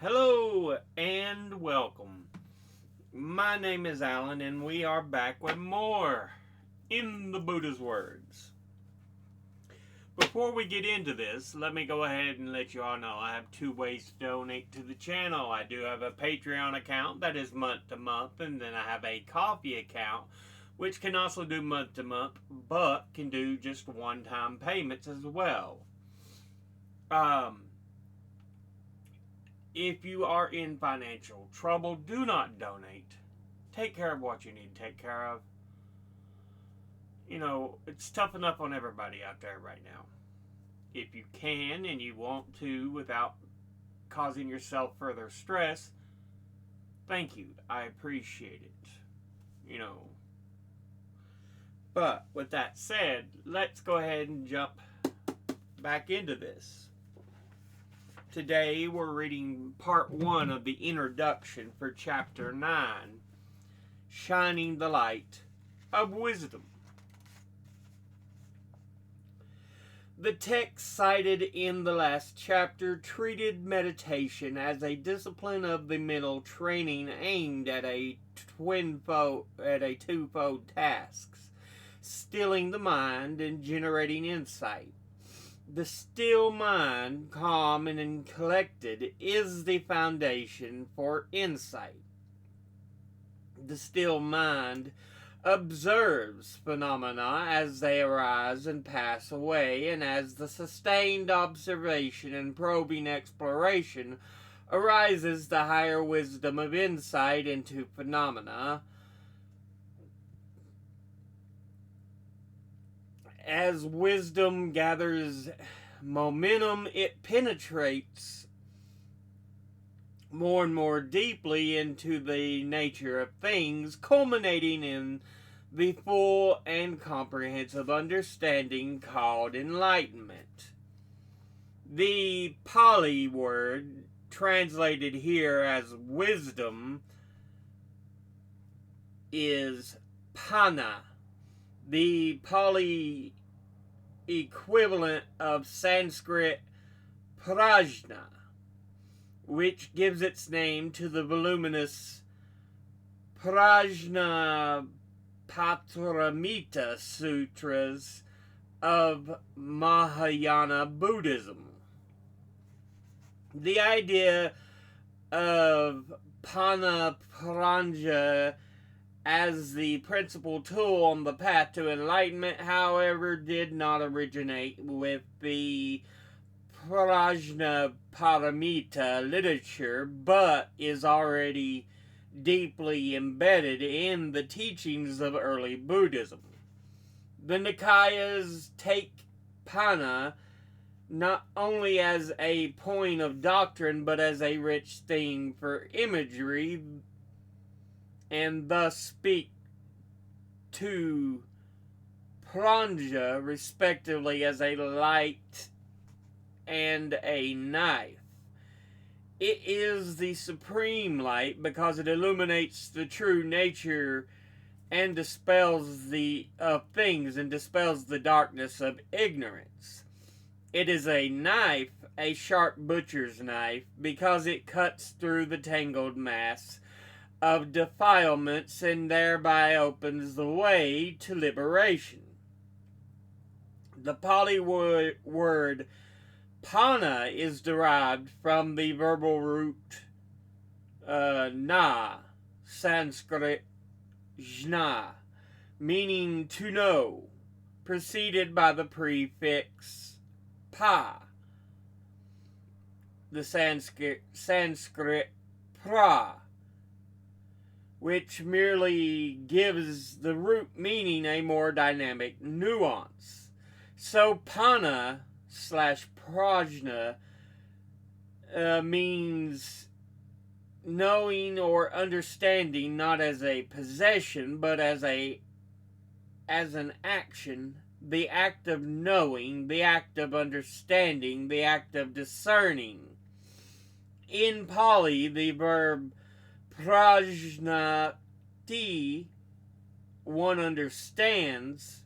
Hello and welcome. My name is Alan, and we are back with more in the Buddha's Words. Before we get into this, let me go ahead and let you all know I have two ways to donate to the channel. I do have a Patreon account that is month to month, and then I have a Ko-fi account which can also do month to month but can do just one-time payments as well. If you are in financial trouble, do not donate. Take care of what you need to take care of. It's tough enough on everybody out there right now. If you can and you want to without causing yourself further stress, thank you. I appreciate it. But with that said, let's go ahead and jump back into this. Today we're reading part 1 of the introduction for chapter 9, Shining the Light of Wisdom. The text cited in the last chapter treated meditation as a discipline of the mental training aimed at a twofold tasks, stilling the mind and generating insight. The still mind, calm and collected, is the foundation for insight. The still mind observes phenomena as they arise and pass away, and as the sustained observation and probing exploration arises the higher wisdom of insight into phenomena. As wisdom gathers momentum, it penetrates more and more deeply into the nature of things, culminating in the full and comprehensive understanding called enlightenment. The Pali word, translated here as wisdom, is panna. The Pali equivalent of Sanskrit prajna, which gives its name to the voluminous Prajna Paramita Sutras of Mahayana Buddhism. The idea of Panna Prajna as the principal tool on the path to enlightenment, however, did not originate with the Prajna Paramita literature, but is already deeply embedded in the teachings of early Buddhism. The Nikayas take Panna not only as a point of doctrine, but as a rich theme for imagery, and thus speak to Prajna respectively as a light and a knife. It is the supreme light because it illuminates the true nature and dispels things and dispels the darkness of ignorance. It is a knife, a sharp butcher's knife, because it cuts through the tangled mass of defilements and thereby opens the way to liberation. The Pali word Panna is derived from the verbal root na, Sanskrit jna, meaning to know, preceded by the prefix pa, the Sanskrit pra, which merely gives the root meaning a more dynamic nuance. So Panna / Prajna means knowing or understanding, not as a possession, but as an action, the act of knowing, the act of understanding, the act of discerning. In Pali, the verb prajnati, one understands,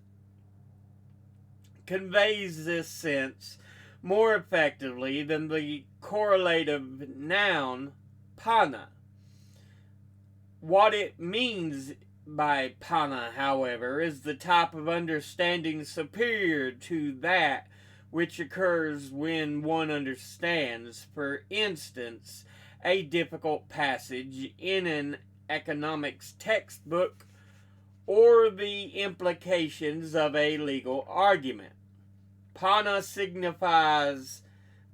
conveys this sense more effectively than the correlative noun, pana. What it means by pana, however, is the type of understanding superior to that which occurs when one understands, for instance, a difficult passage in an economics textbook or the implications of a legal argument. Pana signifies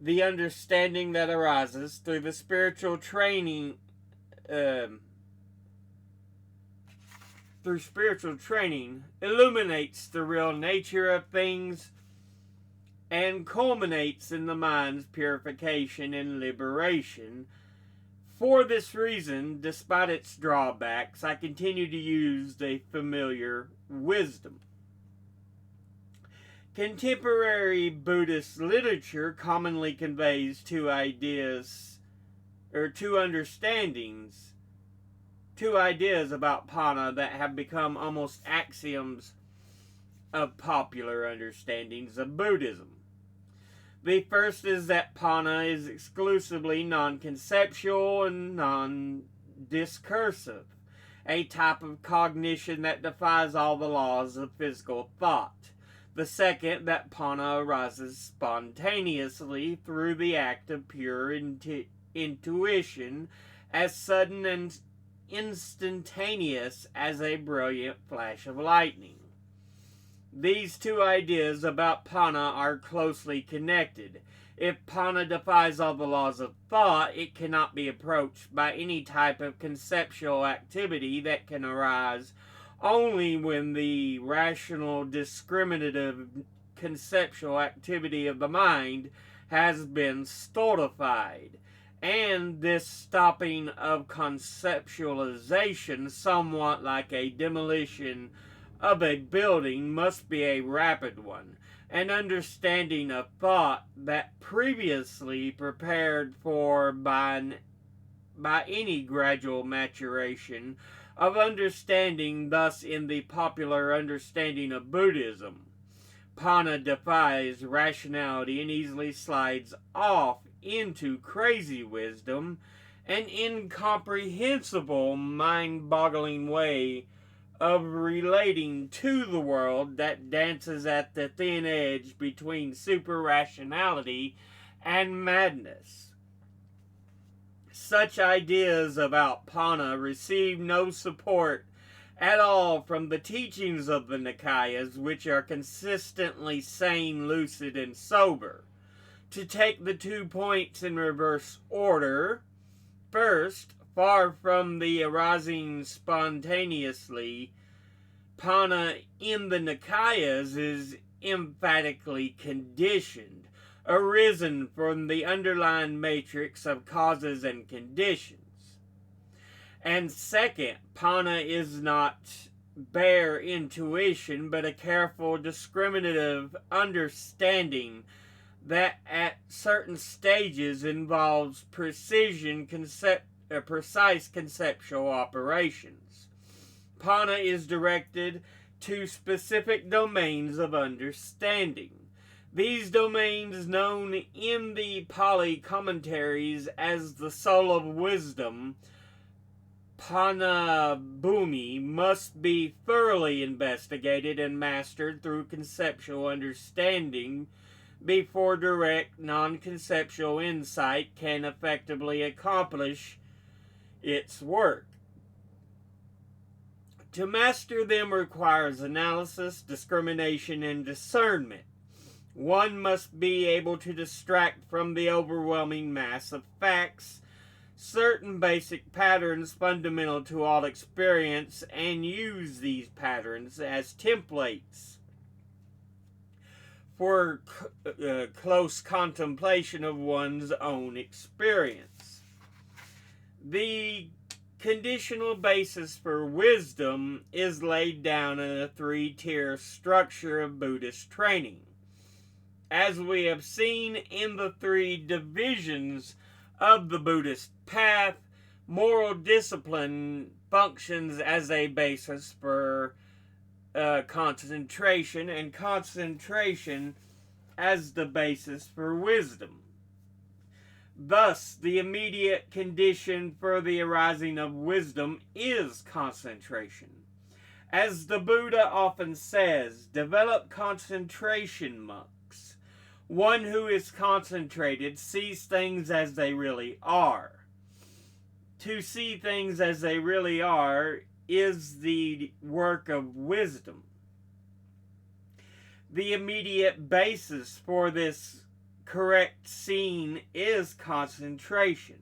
the understanding that arises through the spiritual training illuminates the real nature of things and culminates in the mind's purification and liberation. For this reason, despite its drawbacks, I continue to use the familiar wisdom. Contemporary Buddhist literature commonly conveys two ideas about pana that have become almost axioms of popular understandings of Buddhism. The first is that pana is exclusively non-conceptual and non-discursive, a type of cognition that defies all the laws of physical thought. The second, that pana arises spontaneously through the act of pure intuition, as sudden and instantaneous as a brilliant flash of lightning. These two ideas about pana are closely connected. If pana defies all the laws of thought, it cannot be approached by any type of conceptual activity that can arise only when the rational, discriminative, conceptual activity of the mind has been stultified. And this stopping of conceptualization, somewhat like a demolition of a building, must be a rapid one. An understanding of thought that previously prepared for by any gradual maturation of understanding. Thus, in the popular understanding of Buddhism, pana defies rationality and easily slides off into crazy wisdom, an incomprehensible, mind-boggling way of relating to the world that dances at the thin edge between super-rationality and madness. Such ideas about pana receive no support at all from the teachings of the Nikayas, which are consistently sane, lucid, and sober. To take the 2 points in reverse order, first, far from the arising spontaneously, pana in the Nikayas is emphatically conditioned, arisen from the underlying matrix of causes and conditions. And second, pana is not bare intuition, but a careful, discriminative understanding that at certain stages involves precise conceptual operations. Pana is directed to specific domains of understanding. These domains, known in the Pali commentaries as the soul of wisdom, pana bhumi, must be thoroughly investigated and mastered through conceptual understanding before direct non-conceptual insight can effectively accomplish its work. To master them requires analysis, discrimination, and discernment. One must be able to distract from the overwhelming mass of facts certain basic patterns fundamental to all experience and use these patterns as templates for close contemplation of one's own experience. The conditional basis for wisdom is laid down in a 3-tier structure of Buddhist training. As we have seen in the 3 divisions of the Buddhist path, moral discipline functions as a basis for concentration, and concentration as the basis for wisdom. Thus, the immediate condition for the arising of wisdom is concentration. As the Buddha often says, develop concentration, monks. One who is concentrated sees things as they really are. To see things as they really are is the work of wisdom. The immediate basis for this correct seeing is concentration.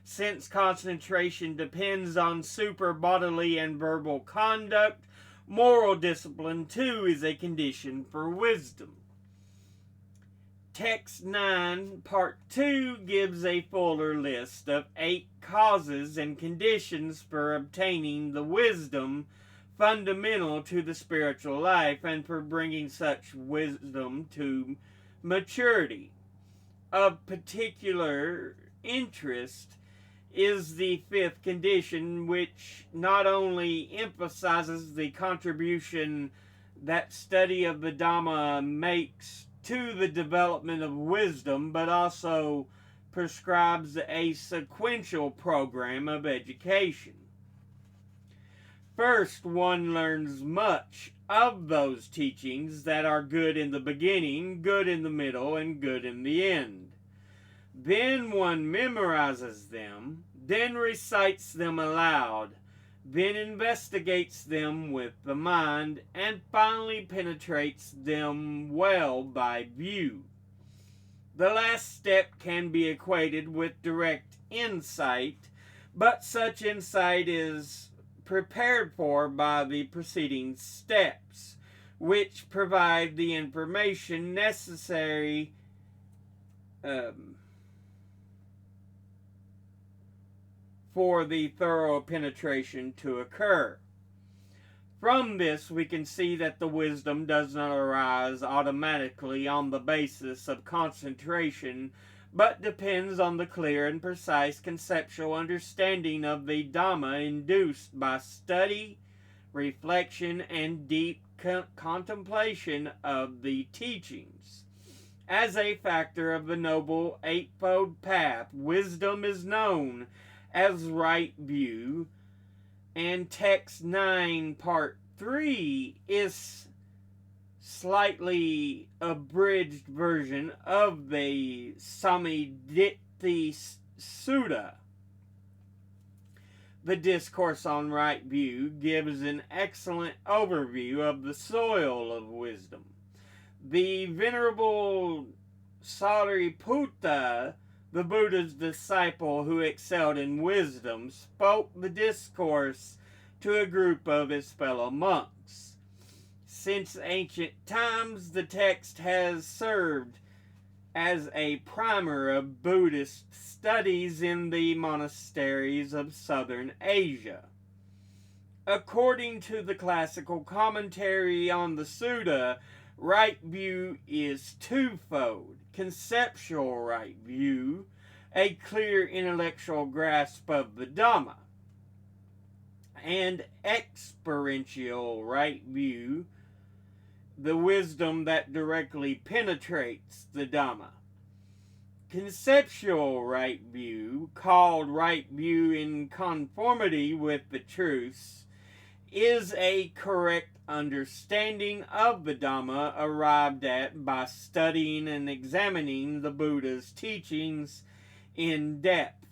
Since concentration depends on super bodily and verbal conduct, moral discipline too is a condition for wisdom. Text 9, Part 2 gives a fuller list of 8 causes and conditions for obtaining the wisdom fundamental to the spiritual life and for bringing such wisdom to maturity. Of particular interest is the 5th condition, which not only emphasizes the contribution that study of the Dhamma makes to the development of wisdom, but also prescribes a sequential program of education. First, one learns much of those teachings that are good in the beginning, good in the middle, and good in the end. Then one memorizes them, then recites them aloud, then investigates them with the mind, and finally penetrates them well by view. The last step can be equated with direct insight, but such insight is prepared for by the preceding steps, which provide the information necessary for the thorough penetration to occur. From this, we can see that the wisdom does not arise automatically on the basis of concentration, but depends on the clear and precise conceptual understanding of the Dhamma induced by study, reflection, and deep contemplation of the teachings. As a factor of the Noble Eightfold Path, wisdom is known as right view, and Text 9, Part 3 is slightly abridged version of the Sammidditi Sutta. The Discourse on Right View gives an excellent overview of the soil of wisdom. The Venerable Sariputta, the Buddha's disciple who excelled in wisdom, spoke the discourse to a group of his fellow monks. Since ancient times, the text has served as a primer of Buddhist studies in the monasteries of southern Asia. According to the classical commentary on the Sutta, right view is twofold: conceptual right view, a clear intellectual grasp of the Dhamma, and experiential right view, the wisdom that directly penetrates the Dhamma. Conceptual right view, called right view in conformity with the truths, is a correct understanding of the Dhamma arrived at by studying and examining the Buddha's teachings in depth.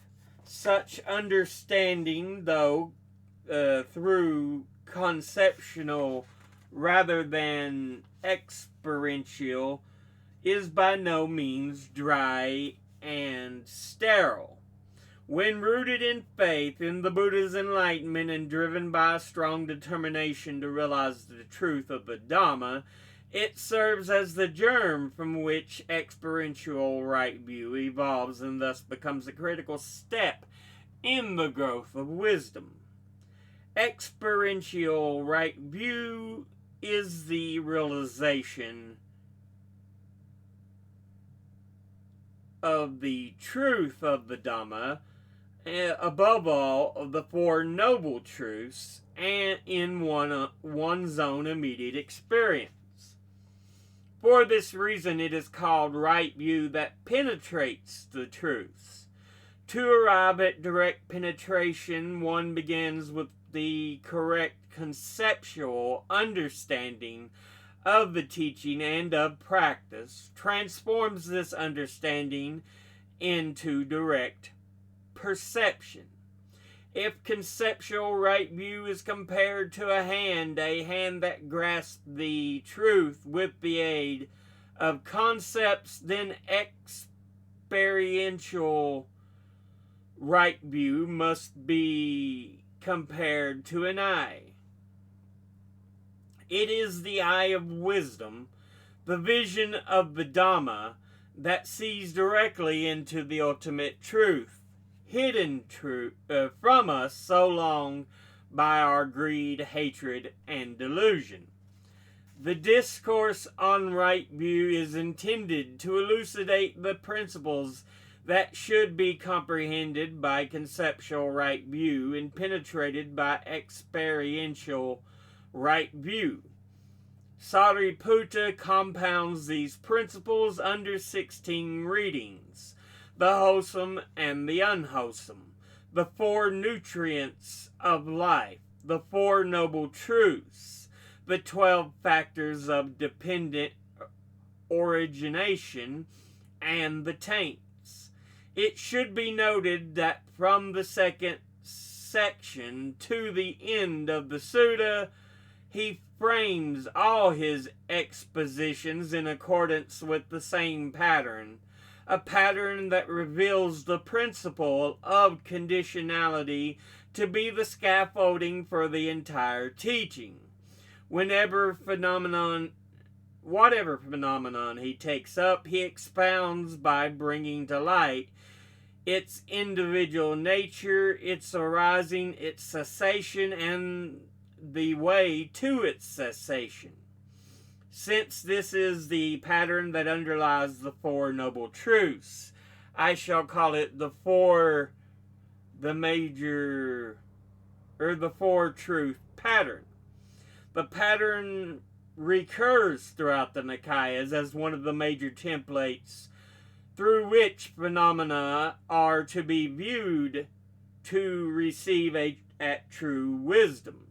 Such understanding, though through conceptual rather than experiential, is by no means dry and sterile. When rooted in faith in the Buddha's enlightenment and driven by a strong determination to realize the truth of the Dhamma, it serves as the germ from which experiential right view evolves and thus becomes a critical step in the growth of wisdom. Experiential right view is the realization of the truth of the Dhamma, above all of the Four Noble Truths, and in one's own immediate experience. For this reason, it is called right view that penetrates the truths. To arrive at direct penetration, one begins with the correct conceptual understanding of the teaching and of practice, transforms this understanding into direct perception. If conceptual right view is compared to a hand that grasps the truth with the aid of concepts, then experiential right view must be compared to an eye. It is the eye of wisdom, the vision of the Dhamma, that sees directly into the ultimate truth, hidden from us so long by our greed, hatred, and delusion. The discourse on right view is intended to elucidate the principles that should be comprehended by conceptual right view and penetrated by experiential right view. Sariputta compounds these principles under 16 readings: the wholesome and the unwholesome, the 4 nutrients of life, the 4 noble truths, the 12 factors of dependent origination, and the taints. It should be noted that from the second section to the end of the sutta, he frames all his expositions in accordance with the same pattern, a pattern that reveals the principle of conditionality to be the scaffolding for the entire teaching. Whatever phenomenon he takes up, he expounds by bringing to light its individual nature, its arising, its cessation, and the way to its cessation. Since this is the pattern that underlies the 4 noble truths, I shall call it the 4 truth pattern. The pattern recurs throughout the Nikayas as one of the major templates through which phenomena are to be viewed to receive at true wisdom.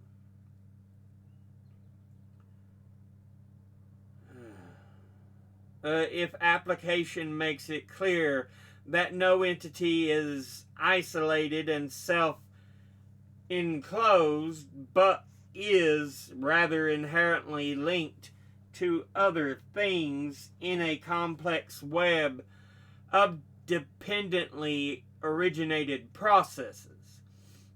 If application makes it clear that no entity is isolated and self-enclosed, but is rather inherently linked to other things in a complex web of dependently originated processes.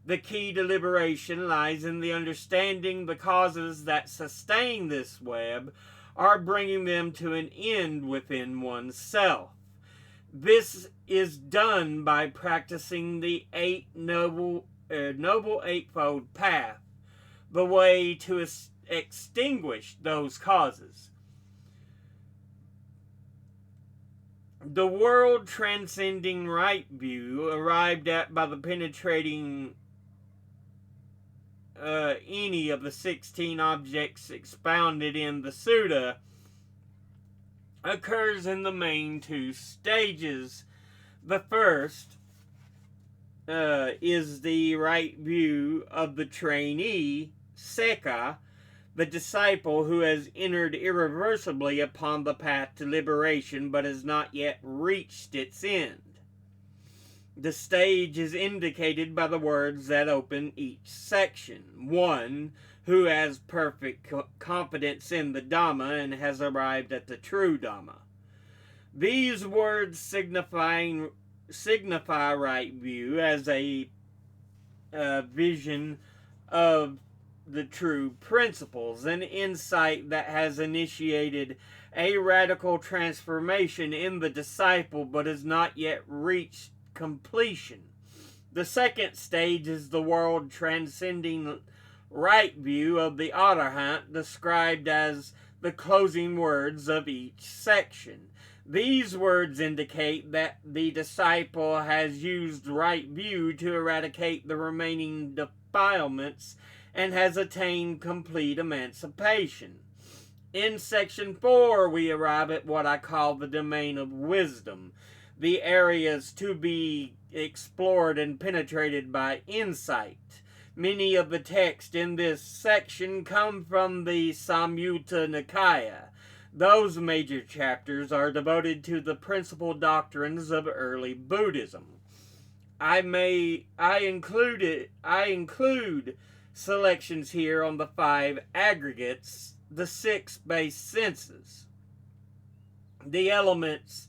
The key to liberation lies in the understanding the causes that sustain this web are bringing them to an end within oneself. This is done by practicing the Noble Eightfold Path, the way to extinguish those causes. The world transcending right view, arrived at by the penetrating any of the 16 objects expounded in the sutta, occurs in the main 2 stages. The first is the right view of the trainee, Sekha, the disciple who has entered irreversibly upon the path to liberation but has not yet reached its end. The stage is indicated by the words that open each section. 1, who has perfect confidence in the Dhamma and has arrived at the true Dhamma. These words signify right view as a vision of the true principles, an insight that has initiated a radical transformation in the disciple but has not yet reached completion. The second stage is the world transcending right view of the Arahant, described as the closing words of each section. These words indicate that the disciple has used right view to eradicate the remaining defilements and has attained complete emancipation. In section 4, we arrive at what I call the domain of wisdom, the areas to be explored and penetrated by insight. Many of the texts in this section come from the Samyutta Nikaya. Those major chapters are devoted to the principal doctrines of early Buddhism. I include selections here on the 5 aggregates, the 6 base senses, the elements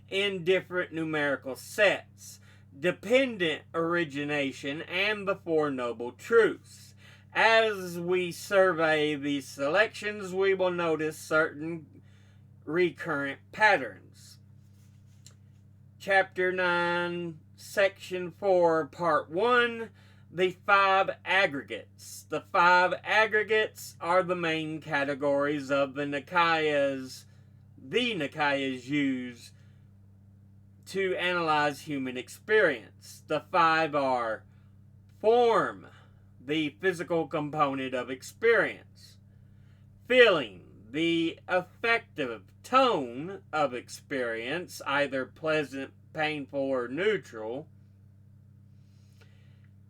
in different numerical sets, dependent origination, and the 4 noble truths. As we survey these selections, we will notice certain recurrent patterns. Chapter 9, Section 4, Part 1, the 5 aggregates. The 5 aggregates are the main categories of the Nikayas use to analyze human experience. The 5 are form, the physical component of experience; feeling, the affective tone of experience, either pleasant, painful, or neutral;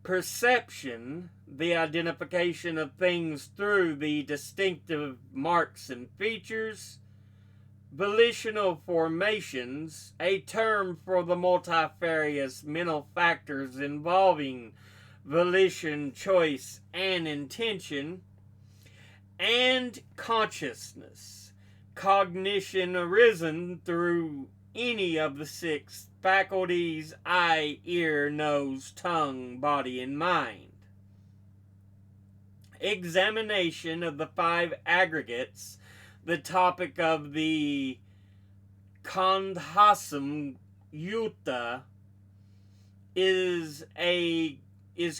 perception, the identification of things through the distinctive marks and features; volitional formations, a term for the multifarious mental factors involving volition, choice, and intention; and consciousness, cognition arisen through any of the 6 faculties: eye, ear, nose, tongue, body, and mind. Examination of the 5 aggregates, the topic of the Khandhasam Yutta, is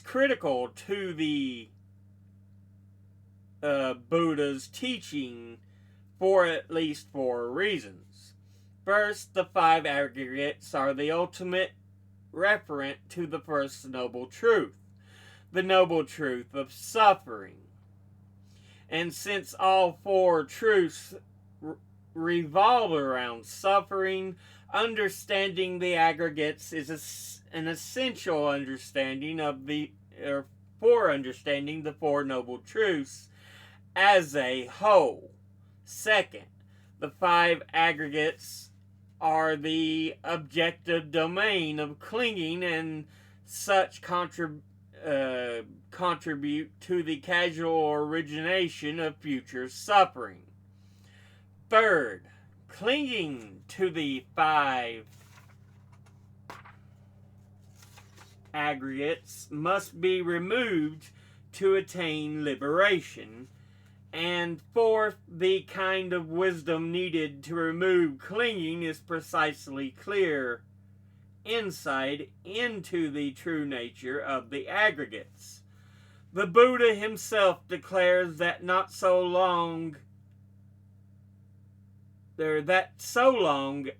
critical to the Buddha's teaching for at least 4 reasons. First, the 5 aggregates are the ultimate referent to the first noble truth, the noble truth of suffering. And since all 4 truths revolve around suffering, understanding the aggregates is an essential understanding for understanding the 4 noble truths as a whole. Second, the 5 aggregates are the objective domain of clinging, and such contribute to the causal origination of future suffering. Third, clinging to the 5 aggregates must be removed to attain liberation. And fourth, the kind of wisdom needed to remove clinging is precisely clear insight into the true nature of the aggregates. The Buddha himself declares that so long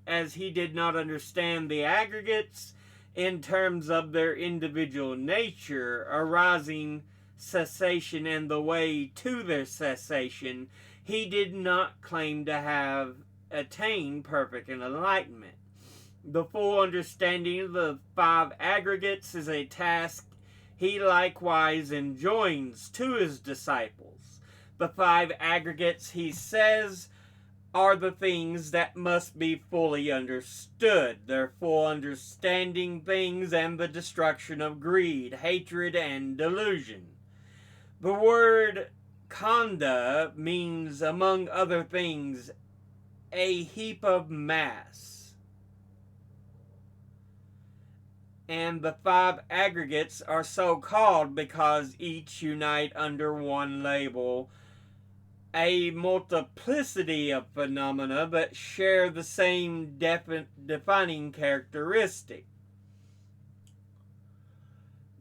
as he did not understand the aggregates in terms of their individual nature, arising, cessation, and the way to their cessation, he did not claim to have attained perfect enlightenment. The full understanding of the 5 aggregates is a task he likewise enjoins to his disciples. The 5 aggregates, he says, are the things that must be fully understood. Their full understanding things and the destruction of greed, hatred, and delusion. The word khanda means, among other things, a heap of mass. And the 5 aggregates are so called because each unite under one label a multiplicity of phenomena but share the same defining characteristic.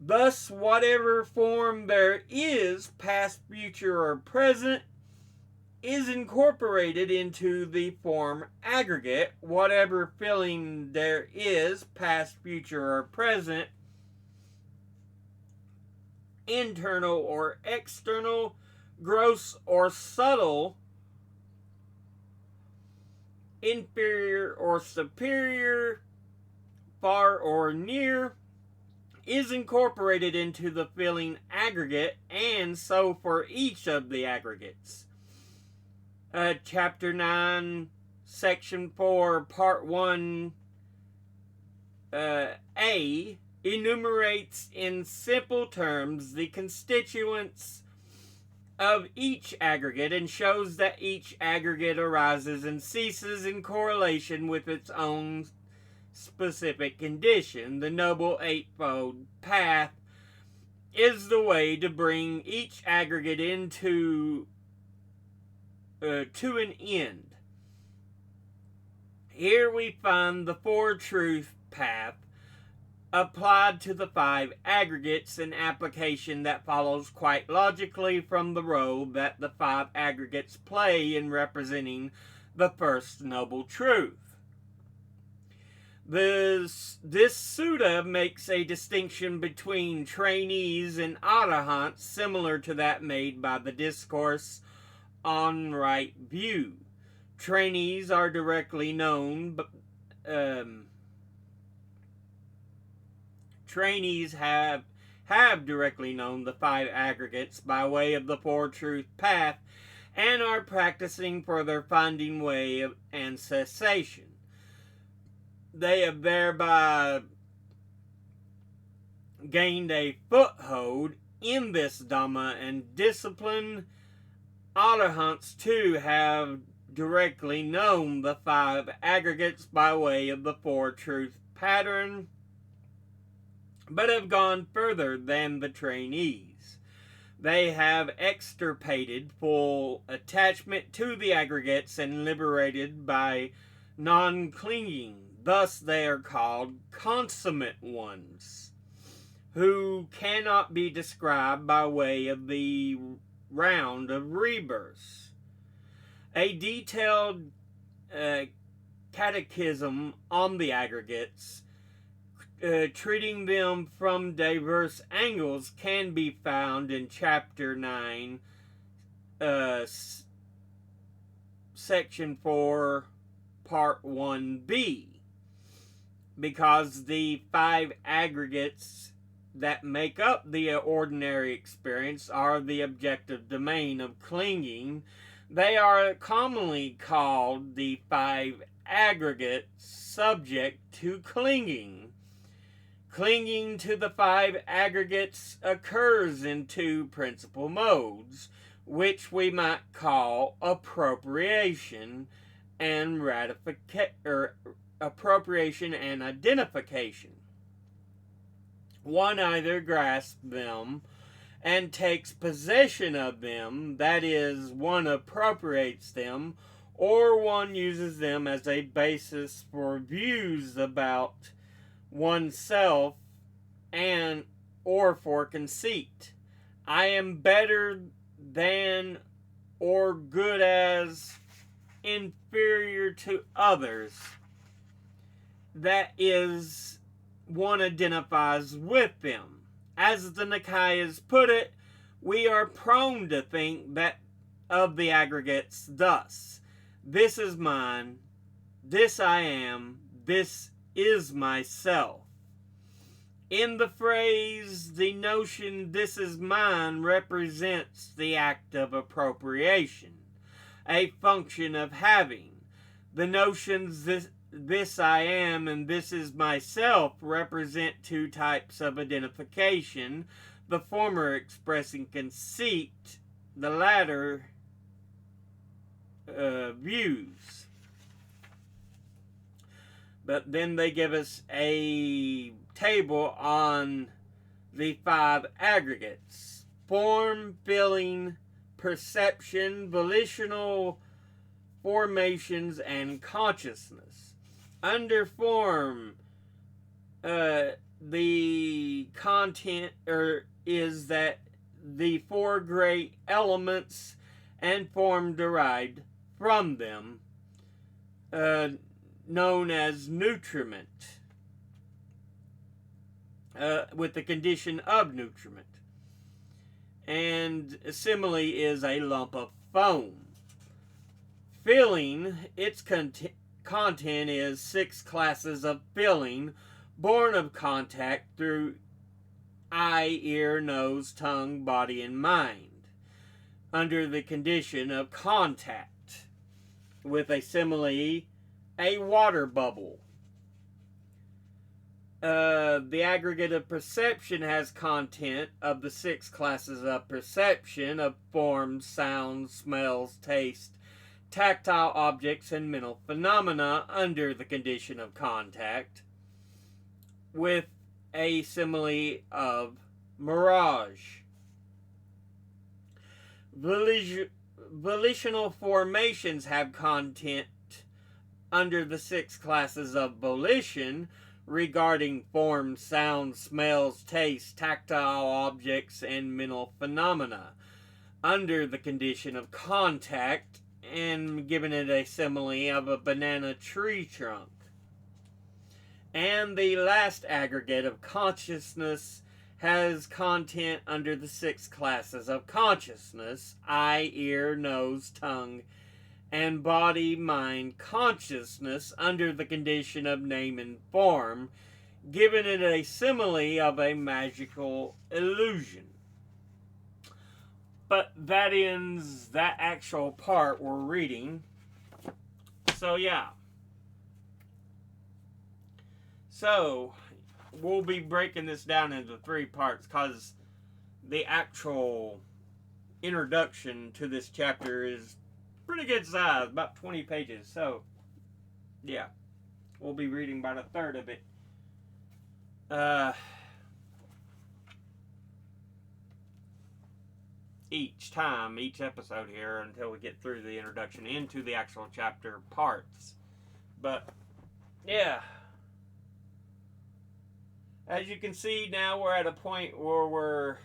Thus, whatever form there is, past, future, or present, is incorporated into the form aggregate. Whatever feeling there is, past, future, or present, internal or external, gross or subtle, inferior or superior, far or near, is incorporated into the filling aggregate, and so for each of the aggregates. Chapter 9, Section 4, Part 1, A, enumerates in simple terms the constituents of each aggregate and shows that each aggregate arises and ceases in correlation with its own specific condition. The Noble Eightfold Path is the way to bring each aggregate into to an end. Here we find the Four Truth Path applied to the five aggregates, an application that follows quite logically from the role that the five aggregates play in representing the First Noble Truth. This sutta makes a distinction between trainees and arahants similar to that made by the Discourse on Right View. Trainees are directly known, trainees have directly known the five aggregates by way of the Four Truth Path and are practicing for their finding way and cessation. They have thereby gained a foothold in this Dhamma and discipline. Arahants too have directly known the five aggregates by way of the Four Truth pattern, but have gone further than the trainees. They have extirpated full attachment to the aggregates and liberated by non-clinging. Thus they are called consummate ones, who cannot be described by way of the round of rebirths. A detailed catechism on the aggregates, treating them from diverse angles, can be found in Chapter 9, Section 4, Part 1b, because the five aggregates that make up the ordinary experience are the objective domain of clinging. They are commonly called the five aggregates subject to clinging. Clinging to the five aggregates occurs in two principal modes, which we might call appropriation and appropriation and identification. One either grasps them and takes possession of them, that is, one appropriates them, or one uses them as a basis for views about oneself and or for conceit. I am better than or good as inferior to others. That is, one identifies with them. As the Nikayas put it, we are prone to think that of the aggregates thus: this is mine, this I am, this is myself. In the phrase, the notion "this is mine" represents the act of appropriation, a function of having. The notions this I am and this is myself represent two types of identification, the former expressing conceit, the latter views. But then they give us a table on the five aggregates: form, feeling, perception, volitional formations, and consciousness. Under form, the content is that the four great elements and form derived from them, known as nutriment, with the condition of nutriment. And simile is a lump of foam. Feeling, its content is 6 classes of feeling born of contact through eye, ear, nose, tongue, body, and mind, under the condition of contact, with a simile, a water bubble. The aggregate of perception has content of the 6 classes of perception of forms, sounds, smells, taste, tactile objects, and mental phenomena under the condition of contact, with a simile of mirage. Volitional formations have content under the 6 classes of volition regarding forms, sounds, smells, taste, tactile objects, and mental phenomena under the condition of contact, and given it a simile of a banana tree trunk. And the last aggregate of consciousness has content under the 6 classes of consciousness: eye, ear, nose, tongue, and body, mind, consciousness under the condition of name and form, giving it a simile of a magical illusion. But that ends that actual part we're reading. So yeah. So we'll be breaking this down into 3 parts because the actual introduction to this chapter is pretty good size, about 20 pages. So yeah, we'll be reading about a third of it. Each episode here, until we get through the introduction into the actual chapter parts. But yeah, as you can see, now we're at a point where we're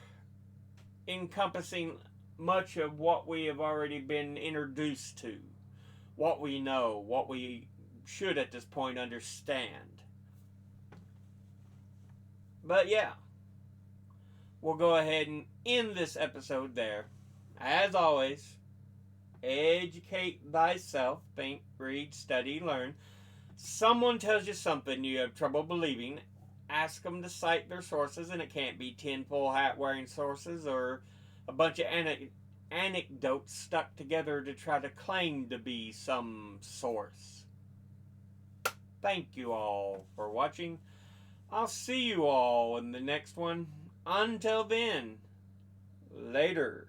encompassing much of what we have already been introduced to, what we know, what we should at this point understand. But yeah, we'll go ahead and end this episode there. As always, educate thyself, think, read, study, learn. Someone tells you something you have trouble believing, ask them to cite their sources, and it can't be tinfoil hat wearing sources or a bunch of anecdotes stuck together to try to claim to be some source. Thank you all for watching. I'll see you all in the next one. Until then, later.